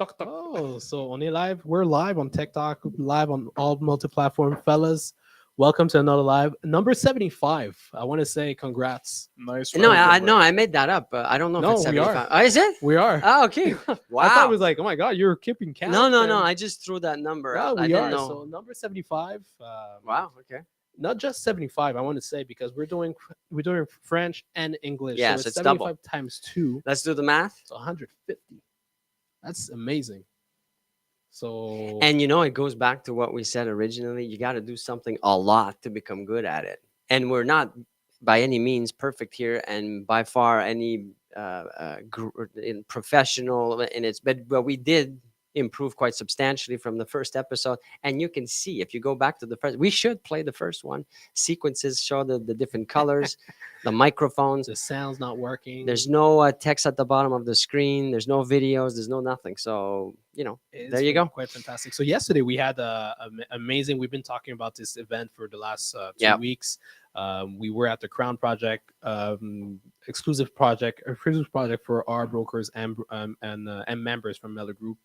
Oh, so on live, we're live on TikTok, live on all multi-platform, fellas. Welcome to another live number 75. I want to say congrats. Nice. No, round, I good no, work. I made that up. I don't know if No, it's we 75. are. Oh, is it? We are. Oh, okay. Wow. I thought it was like, oh my god, you're keeping count. no, and- I just threw that number No, out. I we didn't are. know. So number 75. Wow. Okay. Not just 75. I want to say because we're doing French and English. Yeah, so so it's it's double. 75 times 2. Let's do the math. So 150. That's amazing. So And it goes back to what we said originally. You got to do something a lot to become good at it. And we're not by any means perfect here, and by far any in professional in its. But we did improve quite substantially from the first episode. And you can see if you go back to the first. We should play the first one. Sequences show the different colors, the microphones. the sound's not working. There's no text at the bottom of the screen. There's no videos. There's no nothing. So It's there you go. Quite fantastic. So yesterday we had amazing. We've been talking about this event for the last 2 Yeah. weeks. We were at the Crown Project, exclusive project for our brokers and members from Mellor Group.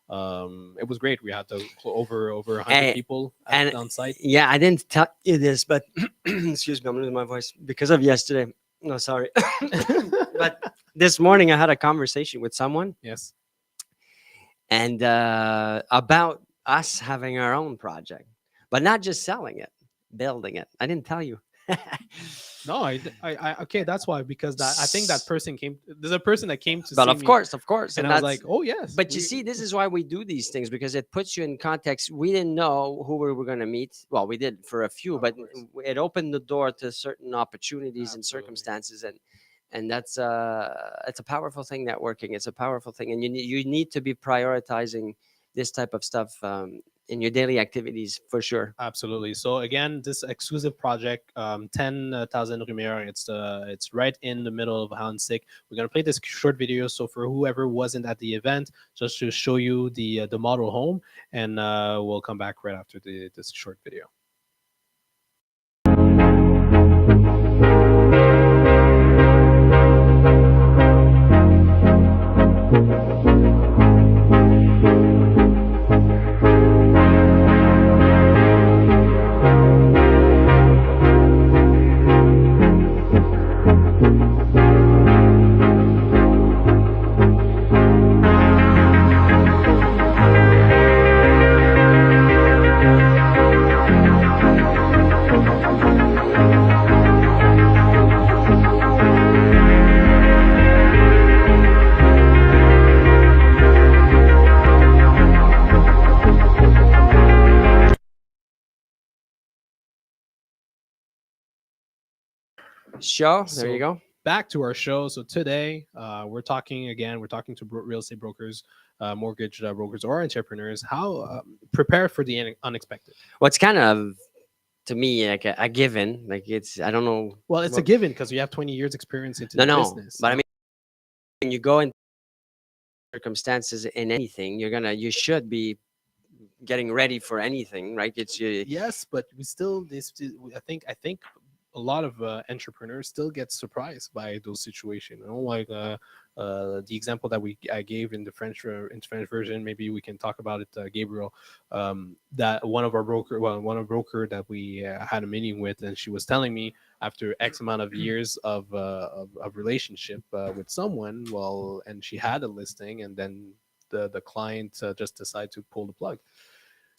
It was great. We had over 100 Hey, people and on site. Yeah, I didn't tell you this, but excuse me, I'm losing my voice because of yesterday. No, sorry. But this morning I had a conversation with someone, Yes. and about us having our own project, but not just selling it, building it. I didn't tell you. No, I okay. That's why, because I think that person came. There's a person that came to But see of me, course, and I was that's- like, oh yes. But you see, this is why we do these things, because it puts you in context. We didn't know who we were going to meet. Well, we did for a few, Of but course. it opened the door to certain opportunities and Absolutely. circumstances, and that's it's a powerful thing. Networking, it's a powerful thing, and you need to be prioritizing this type of stuff in your daily activities for sure. Absolutely. So again, this exclusive project, 10,000 Rumeur, it's right in the middle of Hansik. We're gonna play this short video. So for whoever wasn't at the event, just to show you the model home, and we'll come back right after this short video. Show. There you So- go. Back to our show. So today, we're talking to real estate brokers, mortgage brokers, or entrepreneurs. How prepare for the unexpected. What's kind of to me like a given. Like I don't know. Well, it's a Well- given because you have 20 years experience into No, the no. business. But I mean, when you go in circumstances in anything, you should be getting ready for anything, right? It's you. Yes, but we still I think a lot of entrepreneurs still get surprised by those situations. Like the example that I gave in the French version. Maybe we can talk about it, Gabriel. That one of our broker that we had a meeting with, and she was telling me after X amount of years of relationship with someone, and she had a listing, and then the client just decided to pull the plug.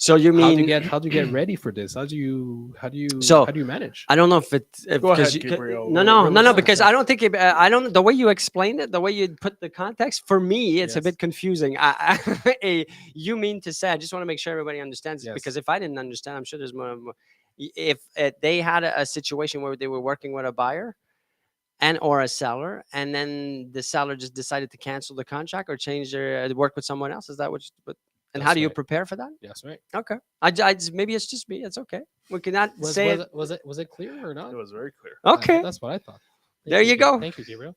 So you How mean do you get ready for this? How do you So, manage? I don't know if Go ahead, because Gabriel. no, We're because listening. I don't think I don't the way you explained it, the way you put the context for me, it's a Yes. bit confusing. You mean to say? I just want to make sure everybody understands it, Yes. because if I didn't understand, I'm sure there's more. If they had a situation where they were working with a buyer and or a seller, and then the seller just decided to cancel the contract or change their work with someone else, is that what? And how That's do you right. prepare for that? Yes, right. Okay, maybe it's just me. It's okay. We cannot say it. Was it clear or not? It was very clear. Okay. That's what I thought. There you go. Thank you, Gabriel.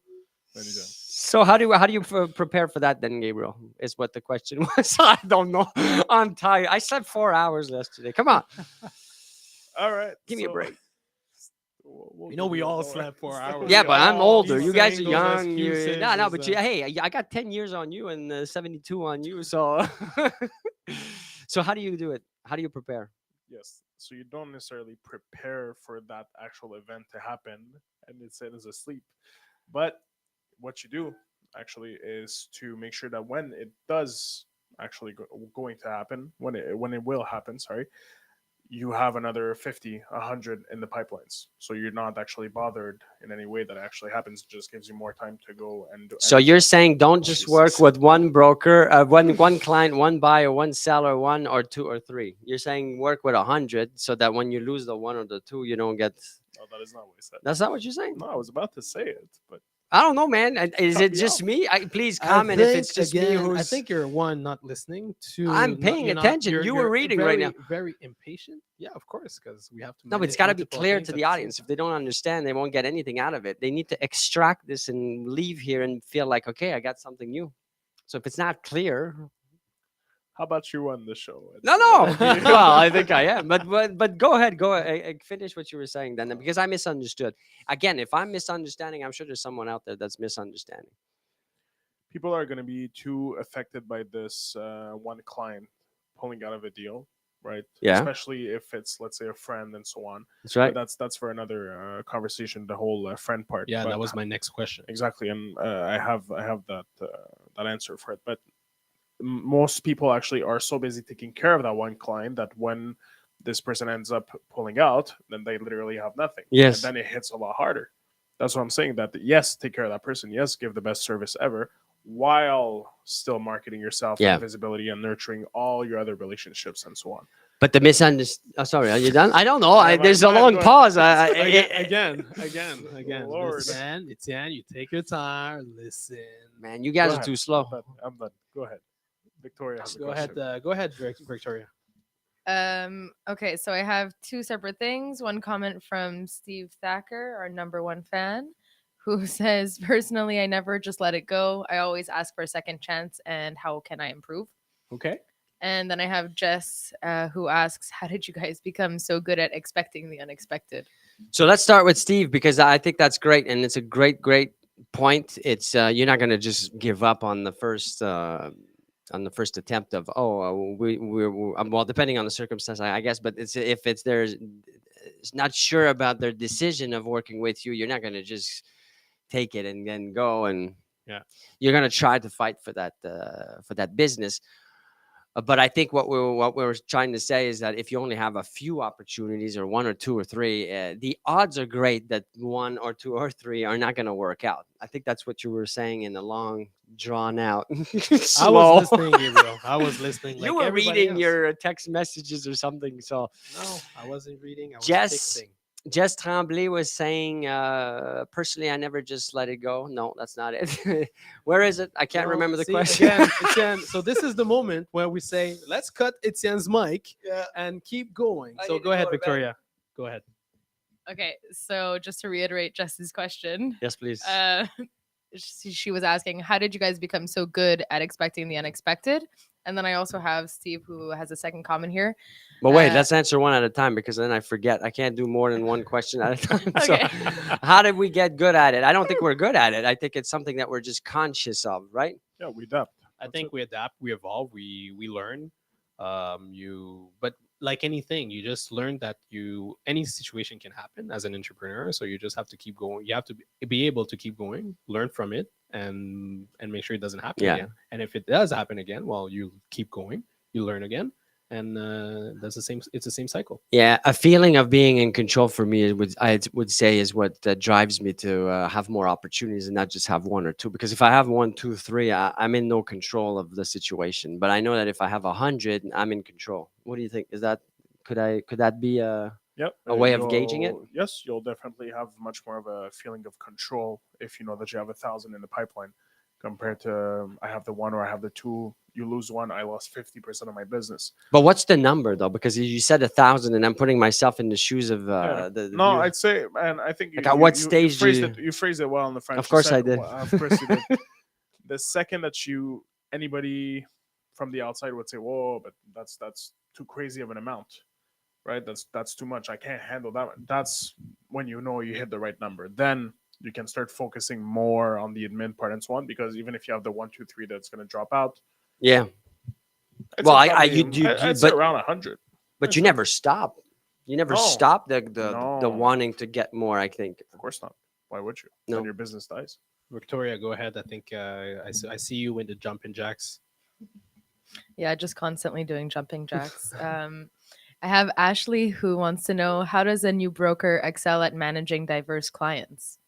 Very good. So how do you prepare for that then, Gabriel? Is what the question was. I don't know. I'm tired. I slept 4 hours yesterday. Come on, All right. give me a so break. You know, we all slept 4 hours. Yeah, but I'm older. He's You guys are saying those young. excuses No, is, but I got 10 years on you and 72 on you. So, so how do you do it? How do you prepare? Yes. So you don't necessarily prepare for that actual event to happen, and it's as a sleep. But what you do actually is to make sure that when it does actually going to happen, when it will happen, sorry, you have another 50, 100 in the pipelines. So you're not actually bothered in any way that actually happens. It just gives you more time to go and do. So you're saying don't just work Jesus. with one broker, one client, one buyer, one seller, one or two or three. You're saying work with 100 so that when you lose the one or the two, you don't get. Oh, that is not what I said. That's not what you're saying. No, I was about to say it, but I don't know, man. Is cut it me just off. me? Please I comment if think, it's just me again, who's. I think you're one not listening. Two, I'm paying you're not, attention. You were reading right very, now. very impatient. Yeah, of course, because we have to. No, but it's manage got to be multiple clear things to at the same audience. If time. they don't understand, they won't get anything out of it. They need to extract this and leave here and feel like, okay, I got something new. So if it's not clear, how about you run the show? no, no. Well, I think I am. But go ahead, finish what you were saying then, because I misunderstood. Again, if I'm misunderstanding, I'm sure there's someone out there that's misunderstanding. People are going to be too affected by this one client pulling out of a deal, right? Yeah. Especially if it's, let's say, a friend and so on. That's But right. that's for another conversation, the whole friend part. Yeah, But that was my next question. exactly, and I have that answer for it. But most people actually are so busy taking care of that one client that when this person ends up pulling out, then they literally have nothing. Yes. And then it hits a lot harder. That's what I'm saying. That yes, take care of that person. Yes, give the best service ever, while still marketing yourself Yeah. and visibility and nurturing all your other relationships and so on. But the misunderstanding. Oh, sorry, are you done? I don't know. Yeah, There's a go ahead, long go ahead. pause. Again. Lord. Etienne, you take your time. Listen. Man, you guys Go are ahead. too slow. I'm done. Go ahead. Victoria has a Go question. ahead. Go ahead, Victoria. Okay, so I have two separate things. One comment from Steve Thacker, our number one fan, who says, personally, I never just let it go. I always ask for a second chance and how can I improve? Okay. And then I have Jess, who asks, how did you guys become so good at expecting the unexpected? So let's start with Steve, because I think that's great, and it's a great point. It's you're not going to just give up on the first attempt of well, depending on the circumstance, I guess. But it's if it's there's not sure about their decision of working with you, you're not going to just take it and then go, and Yeah. you're going to try to fight for that business. But I think what we're trying to say is that if you only have a few opportunities, or one or two or three, the odds are great that one or two or three are not going to work out. I think that's what you were saying in a long, drawn out, slow. I was listening, Gabriel. I was listening. You like were everybody reading else. your text messages or something. So No, I wasn't reading. I was Jess- fixing. Jess Tremblay was saying, personally, I never just let it go. No, that's not it. Where is it? I can't No, remember the see, question. Again, Etienne, so this is the moment where we say, let's cut Etienne's mic and keep going. I So need to go ahead, go to bed. Victoria. Go ahead. Okay, so just to reiterate Jess's question, Yes, please. she was asking, how did you guys become so good at expecting the unexpected? And then I also have Steve, who has a second comment here. But wait, Uh, let's answer one at a time, because then I forget. I can't do more than one question at a time. Okay. So, how did we get good at it? I don't think we're good at it. I think it's something that we're just conscious of, right? Yeah, we adapt. I That's think it. we adapt, we evolve, we learn. But like anything, you just learn that any situation can happen as an entrepreneur. So you just have to keep going. You have to be able to keep going, learn from it, and make sure it doesn't happen Yeah. again. And if it does happen again, well, you keep going, you learn again, and that's the same. It's the same cycle. Yeah, a feeling of being in control for me I would say is what drives me to have more opportunities and not just have one or two. Because if I have one, two, three, I'm in no control of the situation. But I know that if I have 100, I'm in control. What do you think? Could that be a Yep. a way of gauging it? Yes, you'll definitely have much more of a feeling of control if you know that you have 1,000 in the pipeline, compared to I have the one or I have the two. You lose one, I lost 50% of my business. But what's the number though? Because you said 1,000, and I'm putting myself in the shoes of Yeah. the No, viewer. I'd say, and I think Like, at what stage do you phrased it well in the French. Of course You I said- did. well, of course you did. The second that anybody from the outside would say, "Whoa, but that's too crazy of an amount," right? That's too much. I can't handle that. That's when you know you hit the right number. Then you can start focusing more on the admin part and so on. Because even if you have the 1, 2, 3 that's going to drop out, Yeah. I'd Well, say I probably- you I'd say but around 100. but you never stop. You never No. stop the No. wanting to get more. I think. Of course not. Why would you? No. Then your business dies. Victoria, go ahead. I think I see you in the jumping jacks. Yeah, just constantly doing jumping jacks. I have Ashley who wants to know, how does a new broker excel at managing diverse clients?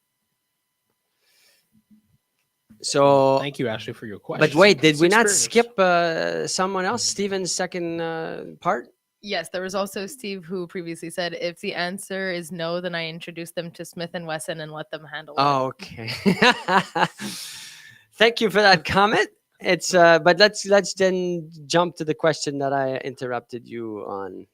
So, Thank you, Ashley, for your question. but wait, did It's we not experience. skip someone else? Steven's second part. Yes, there was also Steve who previously said, if the answer is no, then I introduce them to Smith and Wesson and let them handle it. Oh, okay. Thank you for that comment. It's but let's then jump to the question that I interrupted you on.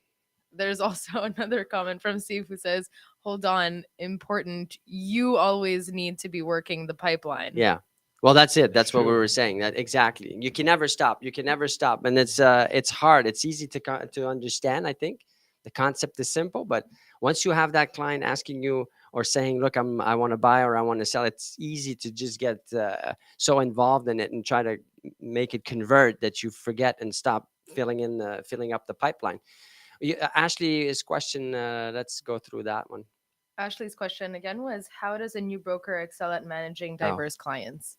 There's also another comment from Steve who says, hold on, important. You always need to be working the pipeline. Yeah. Well, that's it. That's what we True. were saying. That exactly. You can never stop. You can never stop, and it's hard. It's easy to understand. I think the concept is simple, but once you have that client asking you or saying, "Look, I want to buy or I want to sell," it's easy to just get so involved in it and try to make it convert that you forget and stop filling up the pipeline. Ashley's question. Let's go through that one. Ashley's question again was, how does a new broker excel at managing Oh. diverse clients?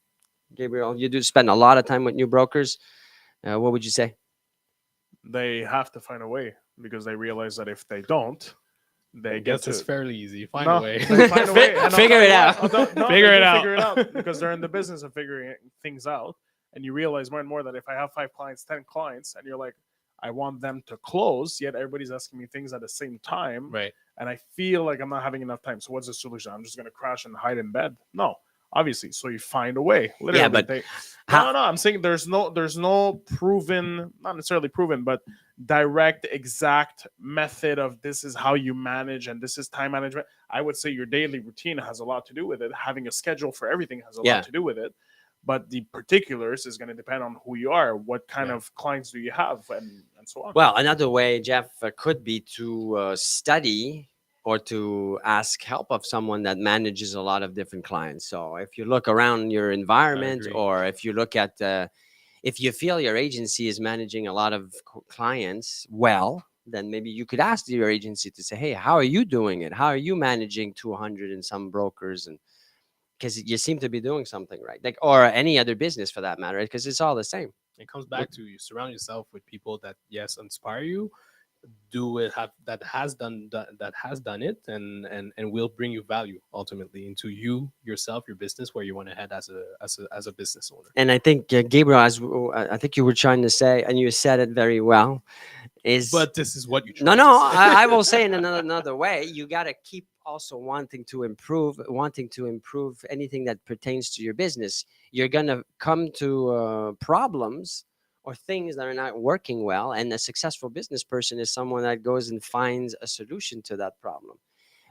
Gabriel, you do spend a lot of time with new brokers. What would you say? They have to find a way because they realize that if they don't, they I get guess to it's fairly easy. Find No, a way. they find a way. And I'll Figure tell it you out. what, no, Figure they it do out. Figure it out because they're in the business of figuring things out. And you realize more and more that if I have 5 clients, 10 clients, and you're like, I want them to close, yet everybody's asking me things at the same time, Right. and I feel like I'm not having enough time. So what's the solution? I'm just going to crash and hide in bed? No, obviously. So you find a way. Literally, but they, how- no. I'm saying there's no proven, not necessarily proven, but direct, exact method of this is how you manage and this is time management. I would say your daily routine has a lot to do with it. Having a schedule for everything has a Yeah. lot to do with it. But the particulars is going to depend on who you are, what kind Yeah. of clients do you have, and so on. Well, another way, Jeff, could be to study or to ask help of someone that manages a lot of different clients. So if you look around your environment, agree. or if you look at, if you feel your agency is managing a lot of clients well, then maybe you could ask your agency to say, hey, how are you doing it? How are you managing 200 and some brokers? And because you seem to be doing something right, like, or any other business for that matter, because it's all the same. It comes back to you surround yourself with people that inspire you, do it that has done it, and will bring you value ultimately into you yourself, your business, where you want to head as a business owner. And I think Gabriel, as I think you were trying to say, and you said it very well, is But this is what you no, tried no. to say. I will say in another way, you got to keep also wanting to improve anything that pertains to your business. You're gonna come to problems or things that are not working well, and a successful business person is someone that goes and finds a solution to that problem.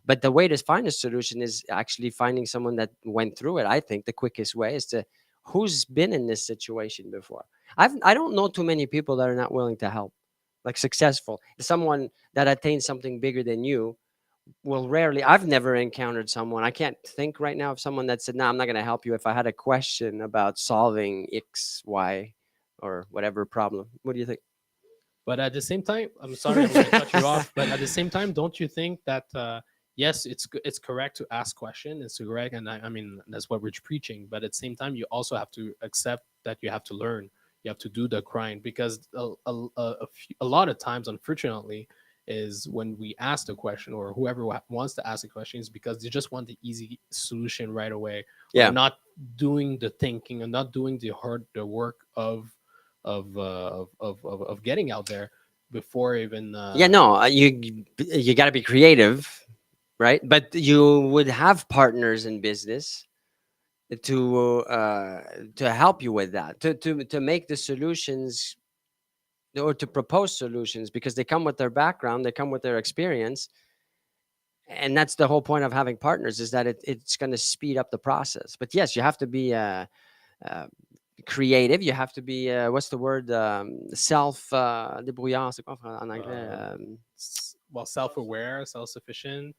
But the way to find a solution is actually finding someone that went through it. I think the quickest way is to who's been in this situation before. I don't know too many people that are not willing to help, like successful. Someone that attains something bigger than you will rarely. I've never encountered someone. I can't think right now of someone that said, "No, I'm not going to help you if I had a question about solving X, Y, or whatever problem." What do you think? But at the same time, I'm sorry, I'm going to cut you off. But at the same time, don't you think that yes, it's correct to ask questions. It's correct, and I mean that's what we're preaching. But at the same time, you also have to accept that you have to learn. You have to do the grind, because a lot of times, unfortunately, is when we ask the question, or whoever wants to ask the question, is because they just want the easy solution right away. Yeah. Or not doing the thinking and not doing the work of getting out there before even Yeah, no, you got to be creative, right? But you would have partners in business to help you with that, to make the solutions or to propose solutions, because they come with their background, they come with their experience, and that's the whole point of having partners, is that it's going to speed up the process. But yes, you have to be creative. You have to be what's the word, self débrouillard, c'est quoi en anglais? well, self-aware, self-sufficient.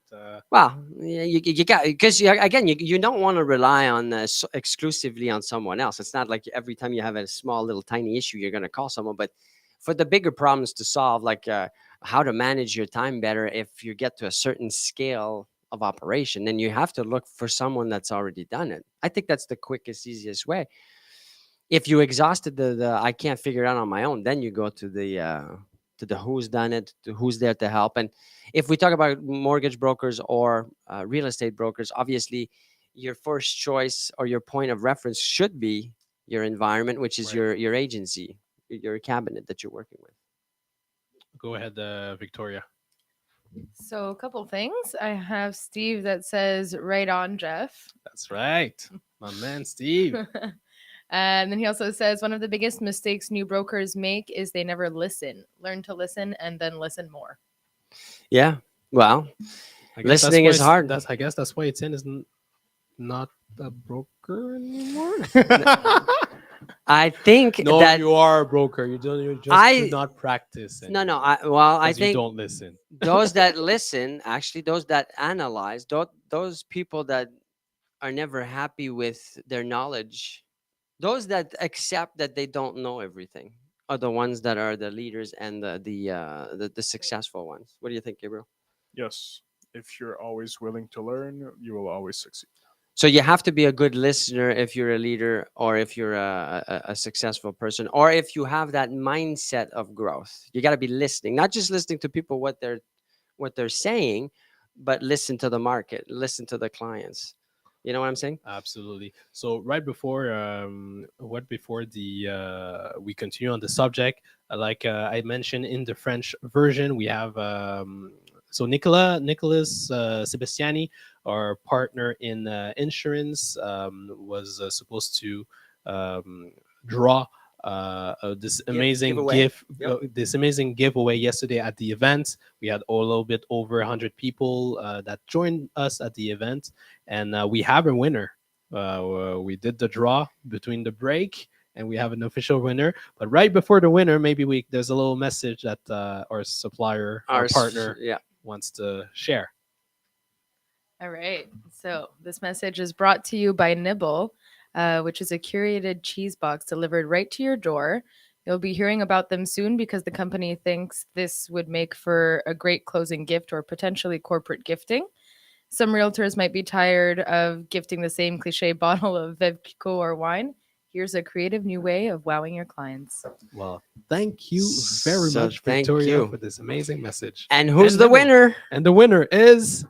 Well, yeah, you got because again you don't want to rely on exclusively on someone else. It's not like every time you have a small little tiny issue you're going to call someone, but for the bigger problems to solve, like how to manage your time better, if you get to a certain scale of operation, then you have to look for someone that's already done it. I think that's the quickest, easiest way. If you exhausted the I can't figure it out on my own, then you go to the who's done it, to who's there to help. And if we talk about mortgage brokers or real estate brokers, obviously your first choice or your point of reference should be your environment, which is Right. your agency, your cabinet that you're working with. Go ahead, Victoria. So a couple things. I have Steve that says, "Right on, Jeff." That's right, my man, Steve. And then he also says, "One of the biggest mistakes new brokers make is they never listen. Learn to listen and then listen more." Yeah. Well, I guess that's listening why is hard. I guess that's why it's not a broker anymore. I think No, that you are a broker. You don't. You just I- do not practice. no, anymore, I 'cause you think don't listen. those that listen, actually, those that analyze, those people that are never happy with their knowledge, those that accept that they don't know everything, are the ones that are the leaders and the successful ones. What do you think, Gabriel? Yes. If you're always willing to learn, you will always succeed. So you have to be a good listener if you're a leader, or if you're a successful person, or if you have that mindset of growth. You got to be listening, not just listening to people what they're saying, but listen to the market, listen to the clients. You know what I'm saying? Absolutely. So right before we continue on the subject, like I mentioned in the French version, we have so Nicolas Sebastiani, our partner in insurance, was supposed to draw this amazing giveaway. Yep. this amazing giveaway yesterday at the event. We had a little bit over 100 people that joined us at the event, and we have a winner. We did the draw between the break, and we have an official winner. But right before the winner, maybe there's a little message that our supplier, our partner, wants to share. All right. So this message is brought to you by Nibble, which is a curated cheese box delivered right to your door. You'll be hearing about them soon because the company thinks this would make for a great closing gift or potentially corporate gifting. Some realtors might be tired of gifting the same cliche bottle of Veuve Clicquot or wine. Here's a creative new way of wowing your clients. Well, thank you very So much, thank Victoria, you. for this amazing message. And who's And the Nibble. winner? And the winner is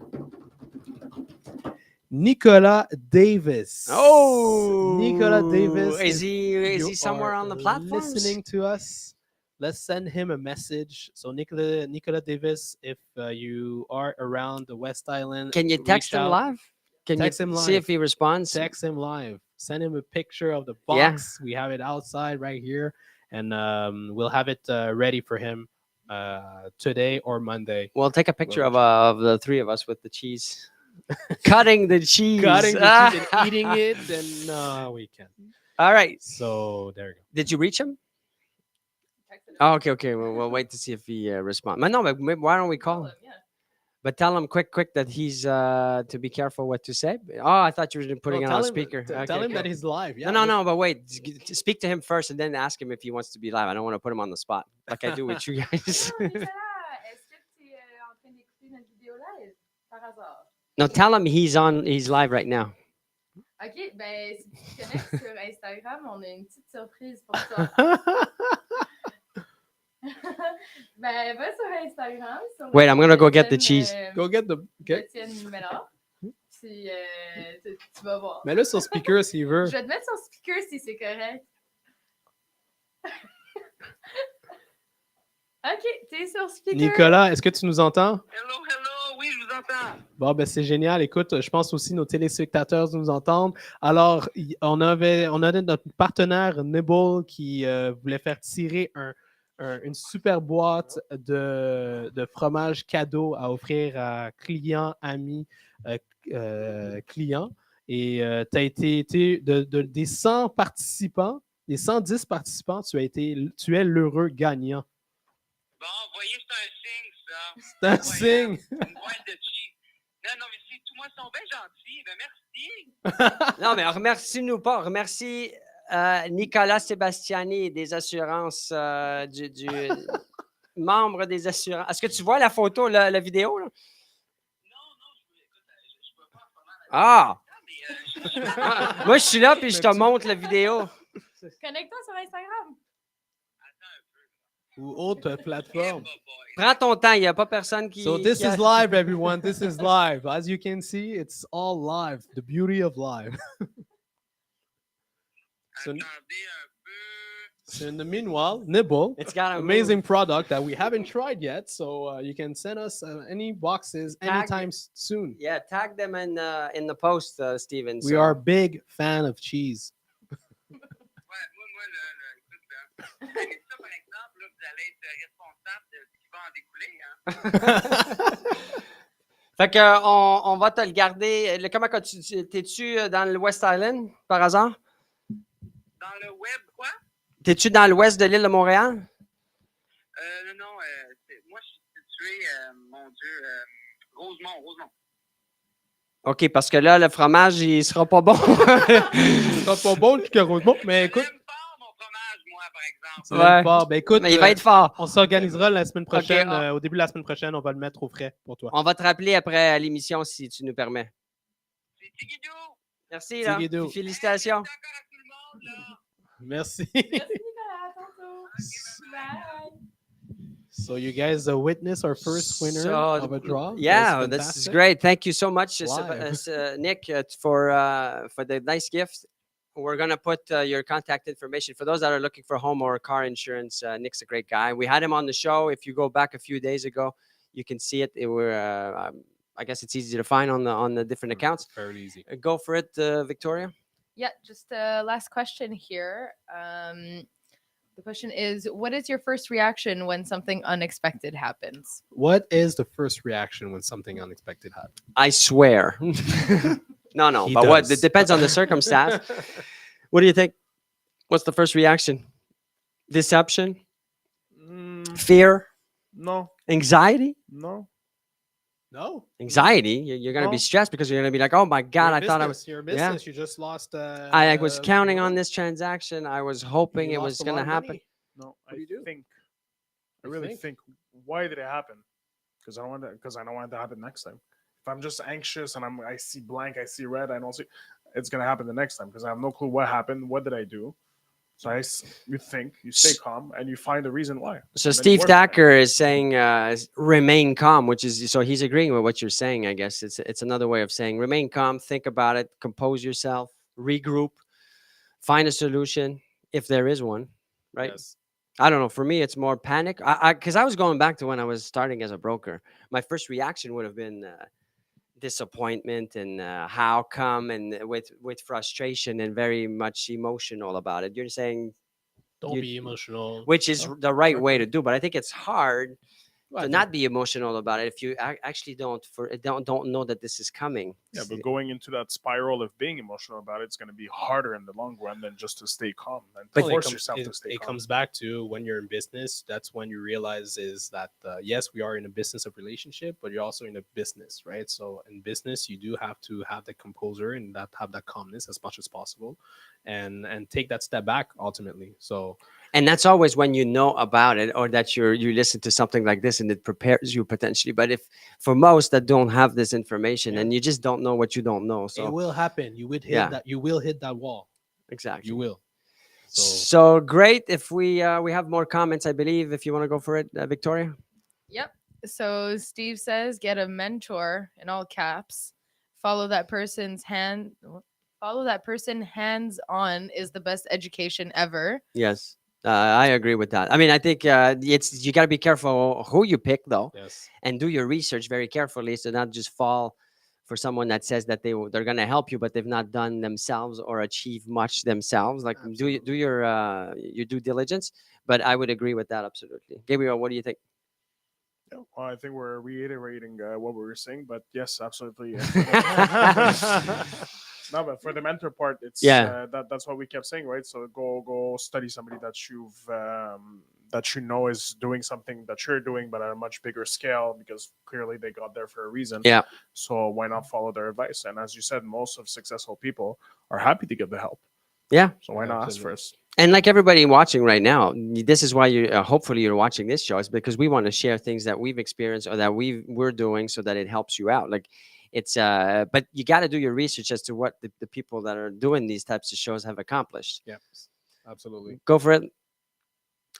Nicolas Davis. Oh, Nicolas Davis. Is if he you somewhere are on the platforms? listening to us? Let's send him a message. So Nicolas Davis, if you are around the West Island, Can you text reach him out. live? Can Text you him see live. if he responds? Text him live. Send him a picture of the Yeah. box. We have it outside right here, and we'll have it ready for him today or Monday. We'll take a picture Well, of the three of us with the cheese, cutting the cheese, Cutting the cheese and eating it, and no, we can't. All right. So there you go. Did you reach him? Oh, okay. We'll wait to see if he responds. But no, but maybe why don't we call him? But tell him quick that he's to be careful what to say. Oh, I thought you were putting it on speaker. Tell him that he's live. Yeah. No. But wait, speak to him first, and then ask him if he wants to be live. I don't want to put him on the spot like I do with you guys. No, tell him he's live right now. OK, ben si tu te connectes sur Instagram, on a une petite surprise pour toi. Ben, va sur Instagram. Sur Wait, I'm gonna go get the cheese. Go get the. Étienne Mellor. Puis tu vas voir. Mets-le sur speaker s'il veut. Je vais te mettre sur speaker si c'est correct. OK, t'es sur speaker. Nicolas, est-ce que tu nous entends? Hello, oui, je vous entends. Bon, ben c'est génial. Écoute, je pense aussi nos téléspectateurs nous entendent. Alors, on avait notre partenaire Nibble qui voulait faire tirer une super boîte de fromage cadeau à offrir à clients, amis, clients. Et tu as été des 100 participants, des 110 participants, tu es l'heureux gagnant. Bon, voyez, c'est un signe, ça. ça. C'est un Voyons, signe. Une boîte de cheese. Non, non, mais c'est tout. Moi, ils sont bien gentils. Ben, merci. Non, mais remercie-nous pas. Remercie Nicolas Sébastiani des assurances, du membre des assurances. Est-ce que tu vois la photo, la vidéo? Là? Non, non, écoute, je peux pas vraiment. Ah! Mais je Moi, je suis là puis je te montre la vidéo. Connecte-toi sur Instagram. Ou autre plateforme. Prends ton temps, il n'y a pas personne qui. So this qui a- is live, everyone. This is live. As you can see, it's all live. The beauty of live. So, Attendez un peu. so in the meanwhile, Nibble, It's got a amazing product that we haven't tried yet. So you can send us any boxes Tag- anytime soon. Yeah, tag them in the post, Steven. We are a big fan of cheese. Ouais, moi, écoute, avec ça, par exemple, là, vous allez être responsable de ce qui va en découler, hein. Fait que on va te le garder. Comment t'es-tu dans le West Island par hasard? Dans le web, quoi? T'es-tu dans l'ouest de l'île de Montréal? Non, non, moi, je suis situé, mon Dieu, Rosemont. OK, parce que là, le fromage, il sera pas bon. Ce sera pas bon, le carotte. Mais écoute, J'aime pas mon fromage, moi, par exemple. c'est Ouais. même pas. Ben écoute, Mais il va être fort. on s'organisera la semaine prochaine. Ok, Au début de la semaine prochaine, on va le mettre au frais pour toi. On va te rappeler après l'émission si tu nous permets. C'est Tigidou. Merci, là. Tigidou. Puis félicitations. Merci encore à tout le monde, là. Merci. Merci Nicolas, à tantôt. Bye. So you guys witness our first winner So, of a draw. Yeah, That's this is fantastic. great. Thank you so much, Live. Nick, for the nice gift. We're gonna put your contact information for those that are looking for home or car insurance. Nick's a great guy. We had him on the show. If you go back a few days ago, you can see it. I guess it's easy to find on the different accounts. Fairly easy. Go for it, Victoria. Yeah, just a last question here. The question is, what is your first reaction when something unexpected happens? What is the first reaction when something unexpected happens? I swear. No, He but what? does. It depends on the circumstance. What do you think? What's the first reaction? Deception? Fear? No, Anxiety? no. No. Anxiety? You're going to be No. stressed because you're going to be like, oh my God, You're I in thought I business. was. You're in yeah. business. You just lost. I was counting on this transaction. I was hoping it was going to happen. No, What do you do? think. I You really think? think. Why did it happen? Because I don't want it to happen next time. If I'm just anxious and I see blank, I see red, I don't see. It's gonna happen the next time because I have no clue what happened. What did I do? So you think, you stay calm, and you find the reason why. So And then you Steve work on it. Thacker is saying remain calm, which is so he's agreeing with what you're saying. I guess it's another way of saying remain calm, think about it, compose yourself, regroup, find a solution if there is one. Right? Yes. I don't know. For me, it's more panic. Because I was going back to when I was starting as a broker. My first reaction would have been disappointment and how come, and with frustration and very much emotional about it. You're saying, Don't You- be emotional. which is Oh, the right way to do, but I think it's hard Well, I to think- not be emotional about it if you actually don't know that this is coming. Yeah, but going into that spiral of being emotional about it's going to be harder in the long run than just to stay calm and to Well, force yourself to stay it calm. comes back to when you're in business. That's when you realize is that yes, we are in a business of relationship, but you're also in a business, right? So in business, you do have to have the composure and have that calmness as much as possible, and take that step back ultimately. So And that's always when you know about it, or that you listen to something like this and it prepares you potentially. But if for most that don't have this information, Yeah. and you just don't know what you don't know, it so will happen. You would hit Yeah. that. You will hit that wall. exactly. You will. So So great. If we have more comments, I believe. If you want to go for it, Victoria. Yep. So Steve says, get a mentor in all caps. Follow that person's hand. Follow that person hands on is the best education ever. Yes, I agree with that. I mean, I think it's you got to be careful who you pick though, yes, and do your research very carefully, so not just fall for someone that says that they're going to help you, but they've not done themselves or achieved much themselves. Like do Absolutely. your due diligence. But I would agree with that absolutely. Gabriel, what do you think? Yeah, well, I think we're reiterating what we were saying, but yes, absolutely. No, but for the mentor part, it's Yeah. That's what we kept saying, right? So go study somebody that that you know is doing something that you're doing, but at a much bigger scale, because clearly they got there for a reason. Yeah. So why not follow their advice? And as you said, most of successful people are happy to give the help. Yeah. So why not ask Absolutely. first? And like everybody watching right now, this is why you hopefully you're watching this show, is because we want to share things that we've experienced or that we're doing so that it helps you out. Like it's but you got to do your research as to what the people that are doing these types of shows have accomplished. Yeah, absolutely. Go for it.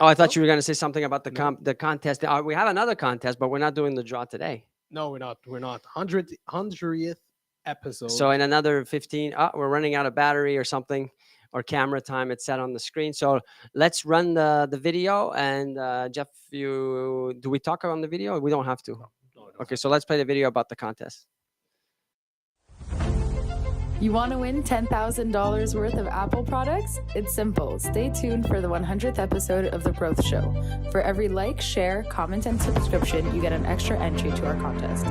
Oh, I thought you were going to say something about the No. the contest. We have another contest, but we're not doing the draw today. No, we're not. We're not. 100th episode. So in another 15, we're running out of battery or something, or camera time. It's set on the screen. So let's run the video. And Jeff, do we talk on the video? We don't have to. No, Okay, so let's play the video about the contest. You want to win $10,000 worth of Apple products? It's simple. Stay tuned for the 100th episode of The Growth Show. For every like, share, comment, and subscription, you get an extra entry to our contest.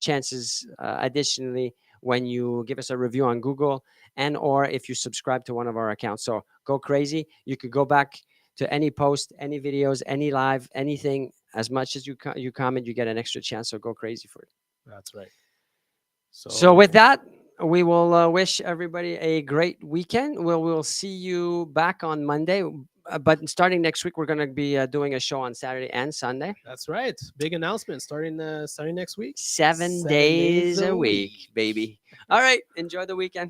Chances, additionally, when you give us a review on Google and or if you subscribe to one of our accounts. So go crazy. You could go back to any post, any videos, any live, anything. As much as you comment, you get an extra chance. So go crazy for it. That's right. So with that, we will wish everybody a great weekend. We'll see you back on Monday. But starting next week, we're going to be doing a show on Saturday and Sunday. That's right. Big announcement starting next week. 7 days a week, baby. All right. Enjoy the weekend.